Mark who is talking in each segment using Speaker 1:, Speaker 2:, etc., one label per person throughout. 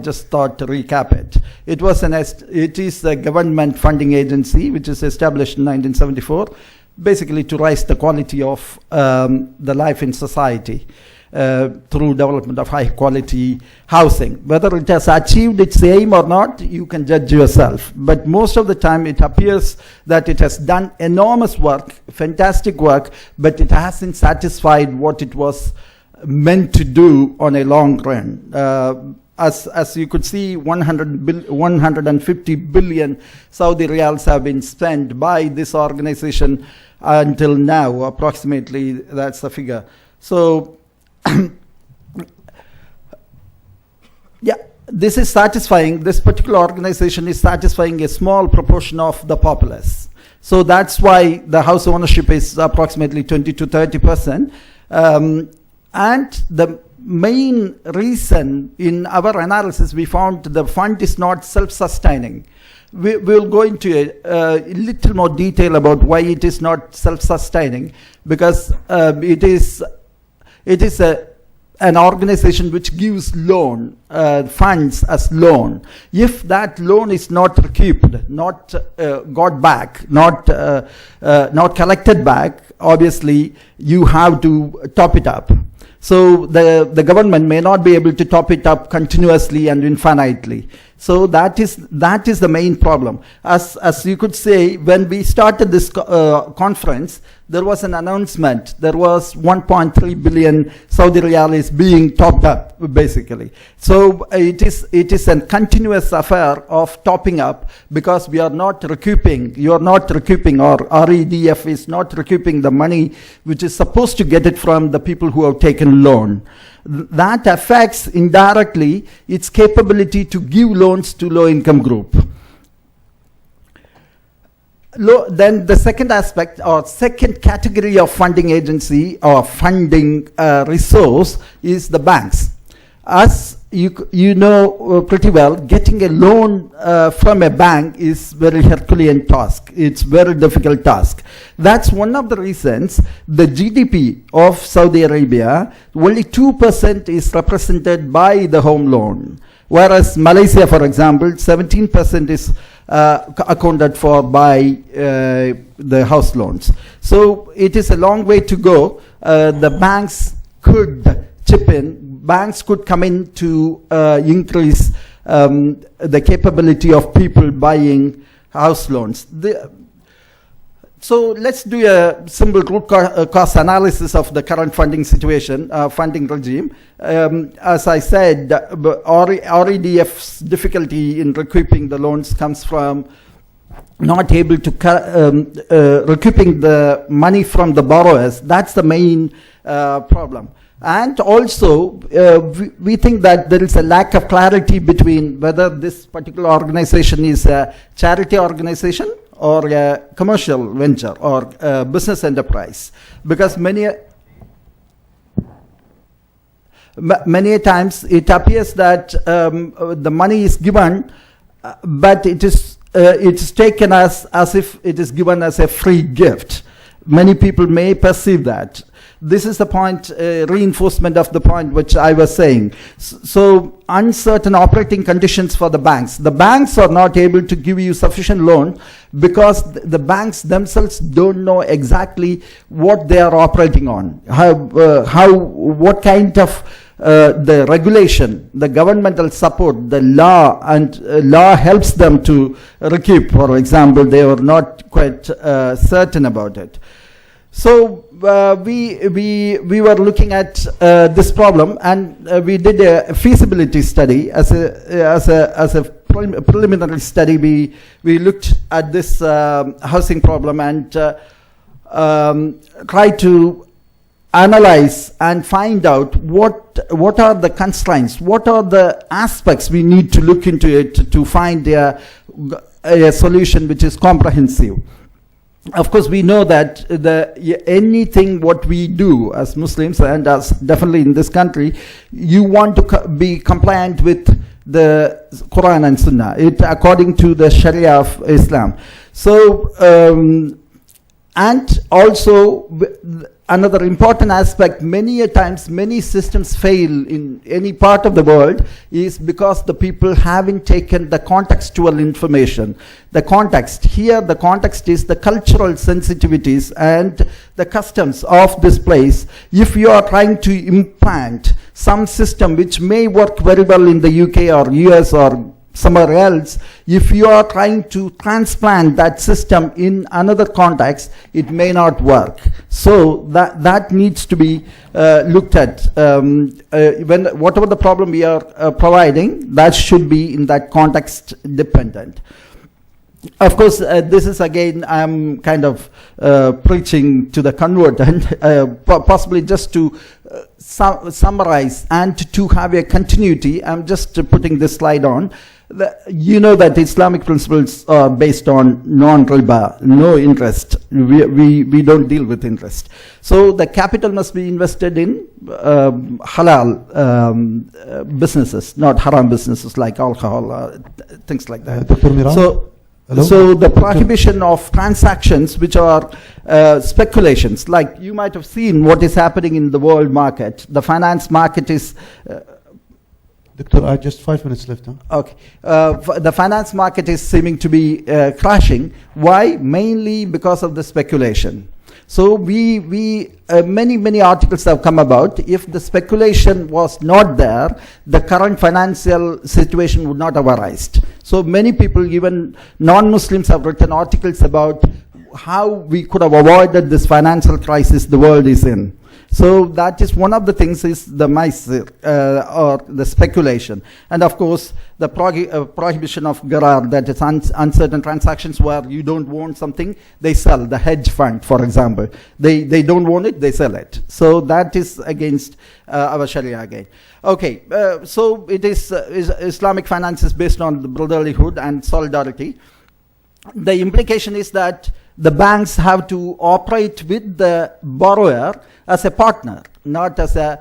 Speaker 1: just thought to recap it. It is the government funding agency which is established in 1974, basically to raise the quality of the life in society through development of high quality housing. Whether it has achieved its aim or not, you can judge yourself. But most of the time it appears that it has done enormous work, fantastic work, but it hasn't satisfied what it was meant to do on a long run. As you could see, 150 billion Saudi riyals have been spent by this organization until now, approximately, that's the figure. So, yeah, this is satisfying, this particular organization is satisfying a small proportion of the populace. So that's why the house ownership is approximately 20 to 30%. And the main reason in our analysis, we found the fund is not self-sustaining. We'll go into a little more detail about why it is not self-sustaining, because it is an organization which gives loan, funds as loan. If that loan is not recouped, not got back, not collected back, obviously you have to top it up. So the government may not be able to top it up continuously and infinitely. So that is the main problem. As you could say, when we started this conference, there was an announcement. There was 1.3 billion Saudi riyals being topped up, basically. So it is a continuous affair of topping up, because we are not recouping. You are not recouping, or REDF is not recouping the money which is supposed to get it from the people who have taken loan. That affects indirectly its capability to give loans to low-income group. Then the second aspect, or second category of funding agency or funding resource, is the banks. As you know pretty well, getting a loan from a bank is very Herculean task. It's very difficult task. That's one of the reasons the GDP of Saudi Arabia, only 2% is represented by the home loan. Whereas Malaysia, for example, 17% is accounted for by the house loans. So it is a long way to go. The banks could chip in. Banks could come in to increase the capability of people buying house loans. So let's do a simple root cause analysis of the current funding situation, funding regime. As I said, REDF's difficulty in recouping the loans comes from not able to recouping the money from the borrowers. That's the main problem. And also, we think that there is a lack of clarity between whether this particular organization is a charity organization or a commercial venture or a business enterprise. Because many times it appears that the money is given, but it's taken as if it is given as a free gift. Many people may perceive that. This is the point, reinforcement of the point which I was saying. So uncertain operating conditions for the banks. The banks are not able to give you sufficient loan because the banks themselves don't know exactly what they are operating on. What kind of the regulation, the governmental support, the law, and law helps them to recoup. For example, they are not quite certain about it. So we were looking at this problem, and we did a feasibility study as a preliminary study. We looked at this housing problem and tried to analyze and find out what are the constraints, what are the aspects we need to look into it to find a solution which is comprehensive. Of course, we know that anything what we do as Muslims, and as definitely in this country, you want to be compliant with the Quran and Sunnah, according to the Sharia of Islam. So, and also another important aspect, many a times many systems fail in any part of the world is because the people haven't taken the contextual information. The context, here the context is the cultural sensitivities and the customs of this place. If you are trying to implant some system which may work very well in the UK or US or somewhere else, if you are trying to transplant that system in another context, it may not work. So that needs to be looked at. When whatever the problem we are providing, that should be in that context dependent. Of course, this is again, I'm kind of preaching to the converted, possibly just to summarize and to have a continuity. I'm just putting this slide on. You know that Islamic principles are based on non-riba, no interest. We don't deal with interest. So the capital must be invested in halal businesses, not haram businesses like alcohol, things like that. So the prohibition of transactions which are speculations, like you might have seen what is happening in the world market. The finance market is...
Speaker 2: Doctor, I just 5 minutes left. Huh?
Speaker 1: Okay. The finance market is seeming to be crashing. Why? Mainly because of the speculation. So many articles have come about. If the speculation was not there, the current financial situation would not have arisen. So many people, even non-Muslims, have written articles about how we could have avoided this financial crisis the world is in. So that is one of the things, is the maisir, or the speculation. And of course, the prohibition of gharar, that is uncertain transactions where you don't want something, they sell. The hedge fund, for example. They don't want it, they sell it. So that is against our Sharia again. Okay, so it is Islamic finance is based on the brotherlyhood and solidarity. The implication is that the banks have to operate with the borrower as a partner, not as in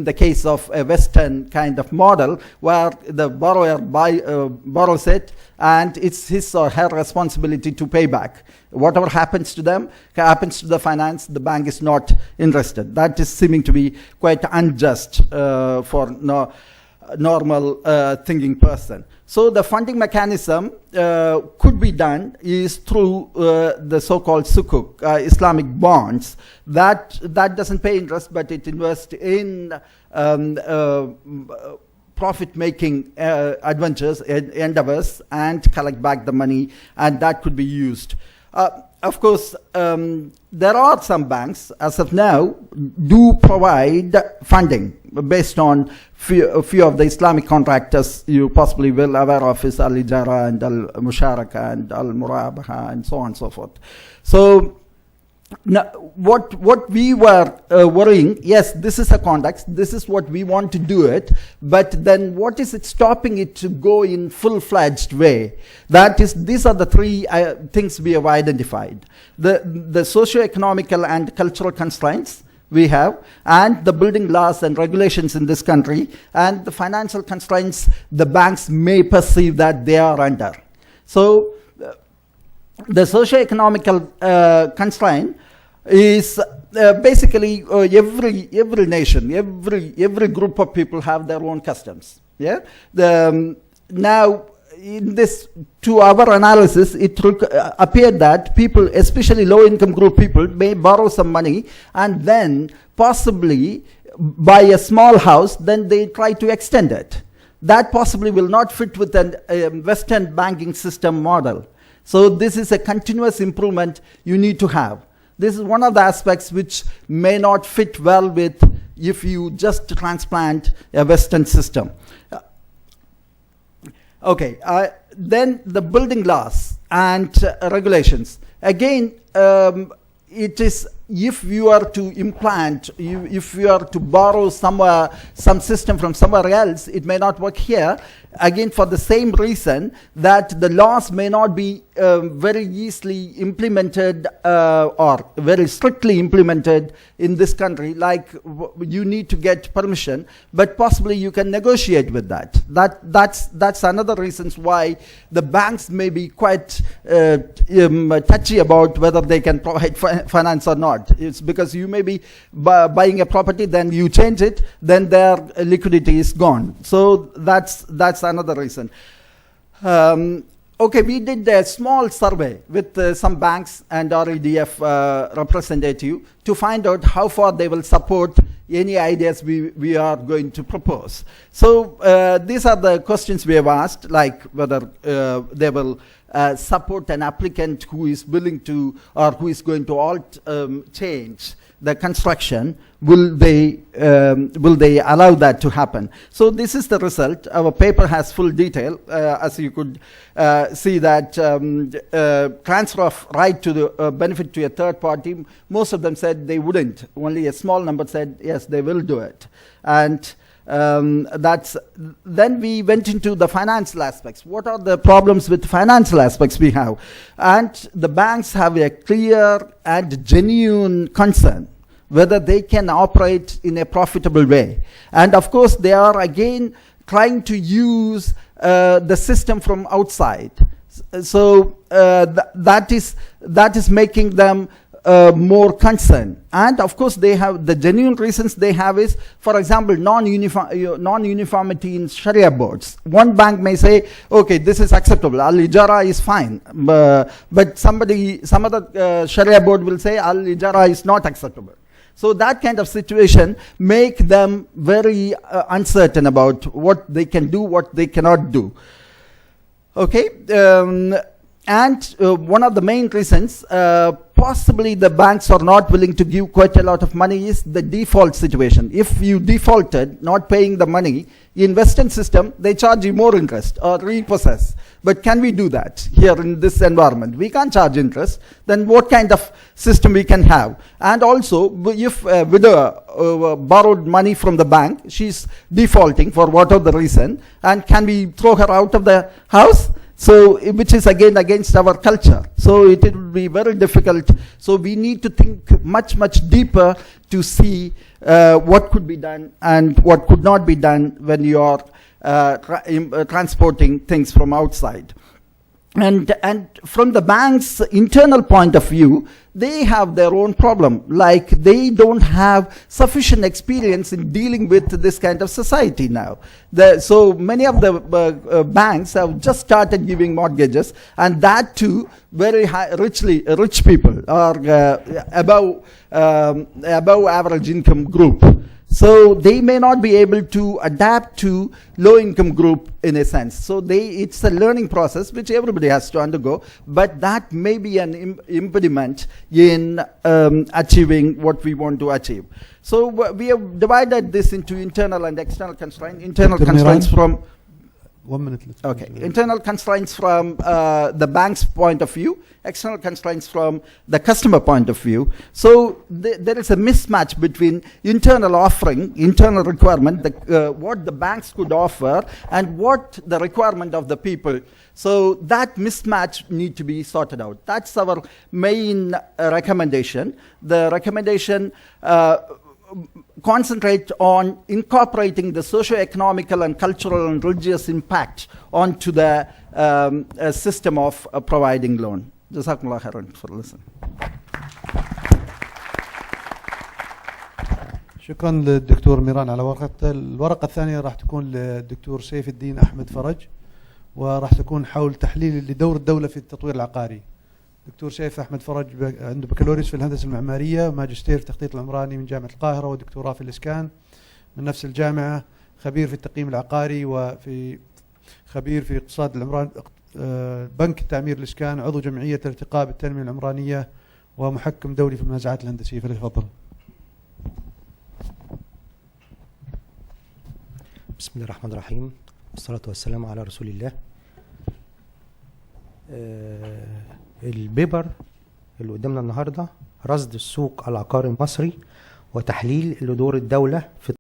Speaker 1: the case of a Western kind of model where the borrower borrows it and it's his or her responsibility to pay back. Whatever happens to them happens to the finance. The bank is not interested. That is seeming to be quite unjust for normal thinking person. So the funding mechanism could be done is through the so-called sukuk, Islamic bonds. That doesn't pay interest, but it invests in profit-making endeavors and collect back the money, and that could be used. Of course, there are some banks, as of now, do provide funding based on a few of the Islamic contractors you possibly will aware of is Al-Ijara and Al-Musharaka and Al-Murabaha and so on and so forth. So now, what we were worrying, yes, this is a context, this is what we want to do it, but then what is it stopping it to go in full-fledged way? That is, these are the three things we have identified. The socio-economical and cultural constraints we have, and the building laws and regulations in this country, and the financial constraints the banks may perceive that they are under. So the socio-economical constraint is basically every nation, every group of people have their own customs. Yeah. Now, in this, to our analysis, it appeared that people, especially low-income group people, may borrow some money and then possibly buy a small house. Then they try to extend it. That possibly will not fit with a Western banking system model. So this is a continuous improvement you need to have. This is one of the aspects which may not fit well with if you just transplant a Western system. Okay, then the building laws and regulations. Again, it is if you are to implant, if you are to borrow some system from somewhere else, it may not work here. Again, for the same reason that the laws may not be very easily implemented or very strictly implemented in this country. Like you need to get permission, but possibly you can negotiate with that. That's another reasons why the banks may be quite touchy about whether they can provide finance or not. It's because you may be buying a property, then you change it, then their liquidity is gone. So that's another reason. Okay, we did a small survey with some banks and REDF representative to find out how far they will support any ideas we are going to propose. So these are the questions we have asked, like whether they will support an applicant who is willing to or who is going to change the construction. Will they allow that to happen? So this is the result. Our paper has full detail, as you could see that transfer of right to the benefit to a third party. Most of them said they wouldn't. Only a small number said yes, they will do it. And then we went into the financial aspects. What are the problems with financial aspects we have? And the banks have a clear and genuine concern whether they can operate in a profitable way. And of course, they are again trying to use the system from outside. So that is making them more concerned. And of course, they have the genuine reasons they have is, for example, non-uniformity in Sharia boards. One bank may say, okay, this is acceptable, Al-Ijara is fine, but some other Sharia board will say Al-Ijara is not acceptable. So that kind of situation make them very uncertain about what they can do, what they cannot do. Okay, and one of the main reasons possibly the banks are not willing to give quite a lot of money is the default situation. If you defaulted, not paying the money, in Western system, they charge you more interest or repossess. But can we do that here in this environment? We can't charge interest. Then what kind of system we can have? And also, if a widow borrowed money from the bank, she's defaulting for whatever the reason, and can we throw her out of the house? So, which is again against our culture. So it will be very difficult. So we need to think much, much deeper to see what could be done and what could not be done when you are transporting things from outside. And from the bank's internal point of view, they have their own problem. Like they don't have sufficient experience in dealing with this kind of society now. So many of the banks have just started giving mortgages, and that too very rich people or above average income group. So they may not be able to adapt to low-income group in a sense. So it's a learning process which everybody has to undergo, but that may be an impediment in achieving what we want to achieve. So we have divided this into internal and external constraints. Internal constraints from
Speaker 2: 1 minute.
Speaker 1: Okay. Internal constraints from the bank's point of view, external constraints from the customer point of view. So there is a mismatch between internal offering, internal requirement, what the banks could offer, and what the requirement of the people. So that mismatch need to be sorted out. That's our main recommendation. The recommendation concentrate on incorporating the socio-economical and cultural and religious impact onto the system of providing loan. Jazakumullah khairan for listening.
Speaker 2: شكرا للدكتور ميران على الورقة الثانية راح تكون للدكتور سيف الدين أحمد فرج، وراح تكون حول تحليل لدور الدولة في التطوير العقاري. دكتور سيف أحمد فرج عنده بكالوريوس في الهندسة المعمارية، ماجستير في التخطيط العمراني من جامعة القاهرة، ودكتوراه في الإسكان من نفس الجامعة، خبير في التقييم العقاري خبير في اقتصاد العمران، بنك التعمير الإسكان، عضو جمعية الارتقاء بالتنمية العمرانية، ومحكم دولي في المنازعات الهندسية. فليتفضل.
Speaker 3: بسم الله الرحمن الرحيم، والصلاة والسلام على رسول الله. البيبر اللي قدامنا النهاردة رصد السوق العقاري المصري وتحليل لدور الدولة في